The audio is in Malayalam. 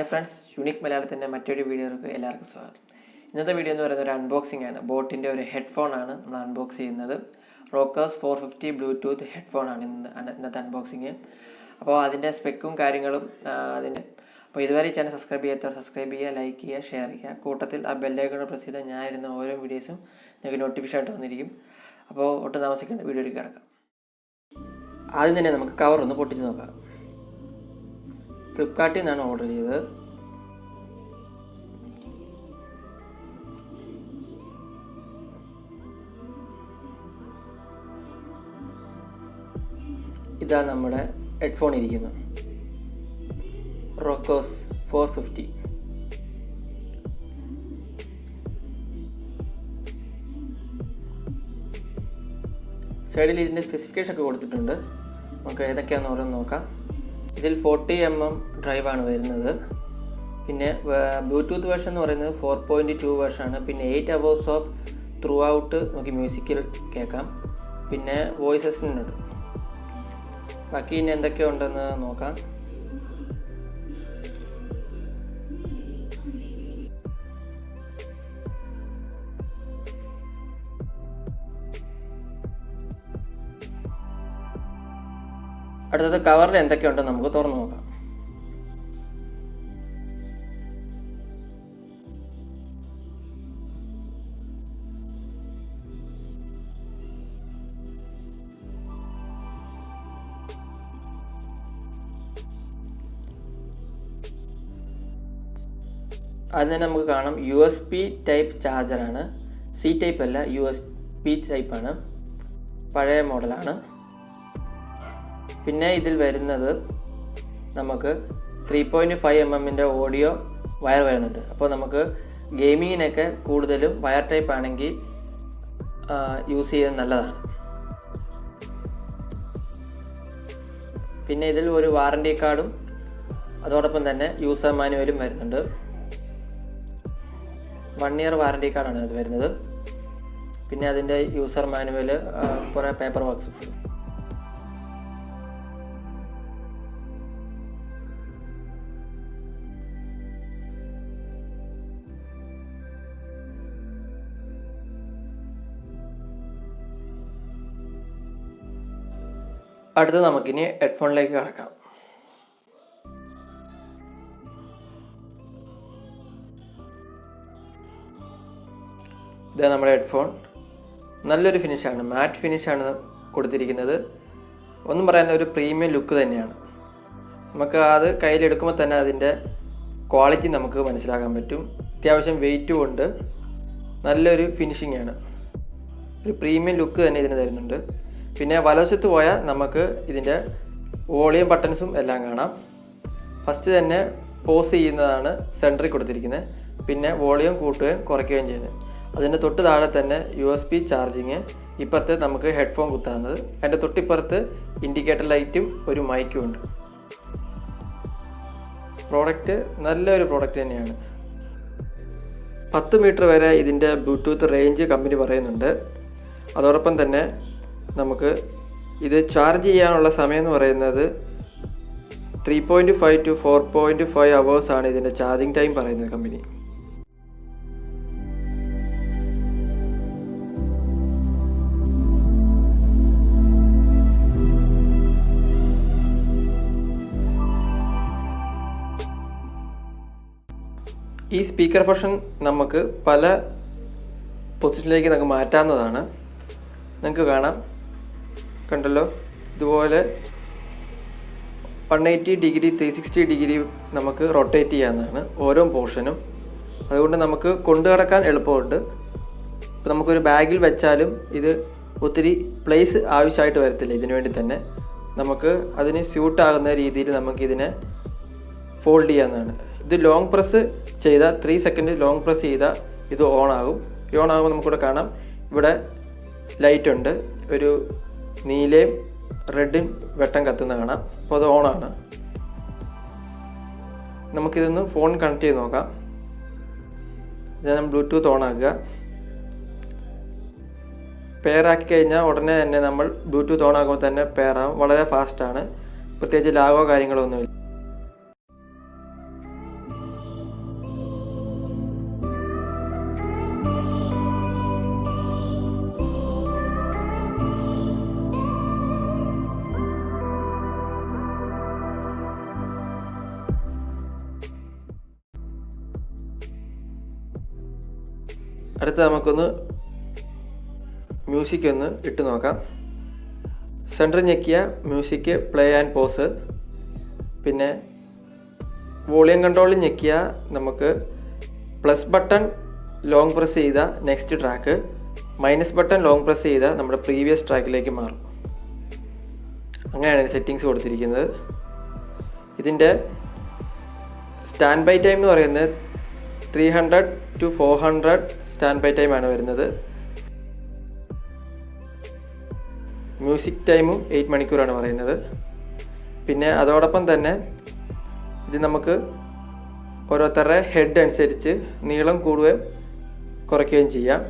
ഹായ് ഫ്രണ്ട്സ്, യൂണിക് മലയാളത്തിൻ്റെ മറ്റൊരു വീഡിയോയിലേക്ക് എല്ലാവർക്കും സ്വാഗതം. ഇന്നത്തെ വീഡിയോ എന്ന് പറയുന്നത് ഒരു അൺബോക്സിംഗ് ആണ്. ബോട്ടിൻ്റെ ഒരു ഹെഡ്ഫോൺ ആണ് നമ്മൾ അൺബോക്സ് ചെയ്യുന്നത്. റോക്കേഴ്സ് 450 ബ്ലൂടൂത്ത് ഹെഡ്ഫോൺ ആണ് ഇന്നത്തെ അൺബോക്സിങ്. അപ്പോൾ അതിൻ്റെ സ്പെക്കും കാര്യങ്ങളും അപ്പോൾ ഇതുവരെ ഈ ചാനൽ സബ്സ്ക്രൈബ് ചെയ്യാത്തവർ സബ്സ്ക്രൈബ് ചെയ്യുക, ലൈക്ക് ചെയ്യുക, ഷെയർ ചെയ്യുക. കൂട്ടത്തിൽ ആ ബെല്ലൈക്കൺ പ്രസ് ചെയ്താൽ ഞാൻ ഇരുന്ന ഓരോ വീഡിയോസും നിങ്ങൾക്ക് നോട്ടിഫിക്കേഷൻ ആയിട്ട് വന്നിരിക്കും. അപ്പോൾ ഒട്ടും താമസിക്കേണ്ട വീഡിയോയിലേക്ക് കിടക്കാം. ആദ്യം തന്നെ നമുക്ക് കവർ ഒന്ന് പൊട്ടിച്ച് നോക്കാം. ഫ്ലിപ്കാർട്ടിൽ നിന്നാണ് ഓർഡർ ചെയ്തത്. ഇതാ നമ്മുടെ ഹെഡ്ഫോൺ ഇരിക്കുന്നത്. റോക്കേഴ്സ് 450. സൈഡിൽ ഇതിൻ്റെ സ്പെസിഫിക്കേഷൻ ഒക്കെ കൊടുത്തിട്ടുണ്ട്. നമുക്ക് ഏതൊക്കെയാണെന്ന് ഓരോന്ന് നോക്കാം. ഇതിൽ 40mm ഡ്രൈവാണ് വരുന്നത്. പിന്നെ ബ്ലൂടൂത്ത് വേർഷൻ എന്ന് പറയുന്നത് 4.2 വേർഷനാണ്. പിന്നെ 8 hours ഓഫ് ത്രൂ ഔട്ട് നമുക്ക് മ്യൂസിക്കിൽ കേൾക്കാം. പിന്നെ വോയിസസിനുണ്ട്. ബാക്കി ഇനി എന്തൊക്കെ ഉണ്ടെന്ന് നോക്കാം. അടുത്തത് കവറിൽ എന്തൊക്കെയുണ്ടെന്ന് നമുക്ക് തുറന്നു നോക്കാം. അതിന് നമുക്ക് കാണാം USB ടൈപ്പ് ചാർജറാണ്. C ടൈപ്പ് അല്ല, USB ടൈപ്പാണ്. പഴയ മോഡലാണ്. പിന്നെ ഇതിൽ വരുന്നത് നമുക്ക് 3.5mm ഓഡിയോ വയർ വരുന്നുണ്ട്. അപ്പോൾ നമുക്ക് ഗെയിമിങ്ങിനൊക്കെ കൂടുതലും വയർ ടൈപ്പ് ആണെങ്കിൽ യൂസ് ചെയ്യാൻ നല്ലതാണ്. പിന്നെ ഇതിൽ ഒരു വാറണ്ടി കാർഡും അതോടൊപ്പം തന്നെ യൂസർ മാനുവലും വരുന്നുണ്ട്. 1 year വാറണ്ടി കാർഡാണ് അത് വരുന്നത്. പിന്നെ അതിൻ്റെ യൂസർ മാനുവൽ, കുറേ പേപ്പർ വർക്ക്സ്. അടുത്ത് നമുക്കിനി ഹെഡ്ഫോണിലേക്ക് കടക്കാം. ഇത് നമ്മുടെ ഹെഡ്ഫോൺ. നല്ലൊരു ഫിനിഷാണ്, മാറ്റ് ഫിനിഷാണ് കൊടുത്തിരിക്കുന്നത്. ഒന്നും പറയാൻ ഒരു പ്രീമിയം ലുക്ക് തന്നെയാണ്. നമുക്ക് അത് കയ്യിലെടുക്കുമ്പോൾ തന്നെ അതിൻ്റെ ക്വാളിറ്റി നമുക്ക് മനസ്സിലാക്കാൻ പറ്റും. അത്യാവശ്യം വെയിറ്റും ഉണ്ട്. നല്ലൊരു ഫിനിഷിംഗ് ആണ്. ഒരു പ്രീമിയം ലുക്ക് തന്നെ ഇതിന് തരുന്നുണ്ട്. പിന്നെ വലവശത്ത് പോയാൽ നമുക്ക് ഇതിൻ്റെ വോളിയം ബട്ടൺസും എല്ലാം കാണാം. ഫസ്റ്റ് തന്നെ പോസ് ചെയ്യുന്നതാണ് സെൻറ്ററിൽ കൊടുത്തിരിക്കുന്നത്. പിന്നെ വോളിയം കൂട്ടുകയും കുറയ്ക്കുകയും ചെയ്യുന്നത്. അതിൻ്റെ തൊട്ട് താഴെ തന്നെ USB ചാർജിങ്. ഇപ്പുറത്ത് നമുക്ക് ഹെഡ്ഫോൺ കുത്താവുന്നത്. അതിൻ്റെ തൊട്ടിപ്പുറത്ത് ഇൻഡിക്കേറ്റർ ലൈറ്റും ഒരു മൈക്കും ഉണ്ട്. പ്രോഡക്റ്റ് നല്ലൊരു പ്രോഡക്റ്റ് തന്നെയാണ്. 10 മീറ്റർ വരെ ഇതിൻ്റെ ബ്ലൂടൂത്ത് റേഞ്ച് കമ്പനി പറയുന്നുണ്ട്. അതോടൊപ്പം തന്നെ നമുക്ക് ഇത് ചാർജ് ചെയ്യാനുള്ള സമയം എന്ന് പറയുന്നത് 3.5 to 4.5 hours ആണ് ഇതിൻ്റെ ചാർജിങ് ടൈം പറയുന്നത് കമ്പനി. ഈ സ്പീക്കർ ഫംഗ്ഷൻ നമുക്ക് പല പൊസിഷനിലേക്ക് നമുക്ക് മാറ്റാവുന്നതാണ്. നിങ്ങൾക്ക് കാണാം, കണ്ടല്ലോ, ഇതുപോലെ 180 ഡിഗ്രി 360 ഡിഗ്രി നമുക്ക് റൊട്ടേറ്റ് ചെയ്യാവുന്നതാണ് ഓരോ പോർഷനും. അതുകൊണ്ട് നമുക്ക് കൊണ്ടു നടക്കാൻ എളുപ്പമുണ്ട്. ഇപ്പോൾ നമുക്കൊരു ബാഗിൽ വെച്ചാലും ഇത് ഒത്തിരി പ്ലേസ് ആവശ്യമായിട്ട് വരത്തില്ല. ഇതിനു വേണ്ടി തന്നെ നമുക്ക് അതിന് സ്യൂട്ടാകുന്ന രീതിയിൽ നമുക്കിതിനെ ഫോൾഡ് ചെയ്യാവുന്നതാണ്. ഇത് ലോങ് പ്രസ് ചെയ്താൽ 3 സെക്കൻഡ് ലോങ് പ്രസ് ചെയ്താൽ ഇത് ഓണാകും. ഈ ഓണാകുമ്പോൾ നമുക്കിവിടെ കാണാം, ഇവിടെ ലൈറ്റ് ഉണ്ട്. ഒരു നീലയും റെഡും വെട്ടം കത്തുന്ന കാണാം. അപ്പോൾ അത് ഓണാണ്. നമുക്കിതൊന്ന് ഫോൺ കണക്ട് ചെയ്ത് നോക്കാം. ഞാൻ ബ്ലൂടൂത്ത് ഓണാക്കുക. പെയറാക്കി കഴിഞ്ഞാൽ ഉടനെ തന്നെ നമ്മൾ ബ്ലൂടൂത്ത് ഓണാക്കുമ്പോൾ തന്നെ പെയറാകും. വളരെ ഫാസ്റ്റാണ്. പ്രത്യേകിച്ച് ലാഗോ കാര്യങ്ങളോ ഒന്നുമില്ല. അടുത്ത നമുക്കൊന്ന് മ്യൂസിക് ഒന്ന് ഇട്ട് നോക്കാം. സെൻറ്റർ ഞെക്കിയ മ്യൂസിക് പ്ലേ ആൻഡ് പോസ്. പിന്നെ വോളിയം കൺട്രോളിൽ ഞെക്കിയ നമുക്ക് പ്ലസ് ബട്ടൺ ലോങ് പ്രസ് ചെയ്ത next track, minus button long press ചെയ്ത നമ്മുടെ പ്രീവിയസ് ട്രാക്കിലേക്ക് മാറും. അങ്ങനെയാണ് സെറ്റിങ്സ് കൊടുത്തിരിക്കുന്നത്. ഇതിൻ്റെ സ്റ്റാൻഡ് ബൈ ടൈം എന്ന് പറയുന്നത് 300 to 400 സ്റ്റാൻഡ് ബൈ ടൈമാണ് വരുന്നത്. മ്യൂസിക് ടൈമും 8 മണിക്കൂറാണ് പറയുന്നത്. പിന്നെ അതോടൊപ്പം തന്നെ ഇത് നമുക്ക് ഓരോരുത്തരുടെ ഹെഡ് അനുസരിച്ച് നീളം കൂടുകയും കുറയ്ക്കുകയും ചെയ്യാം.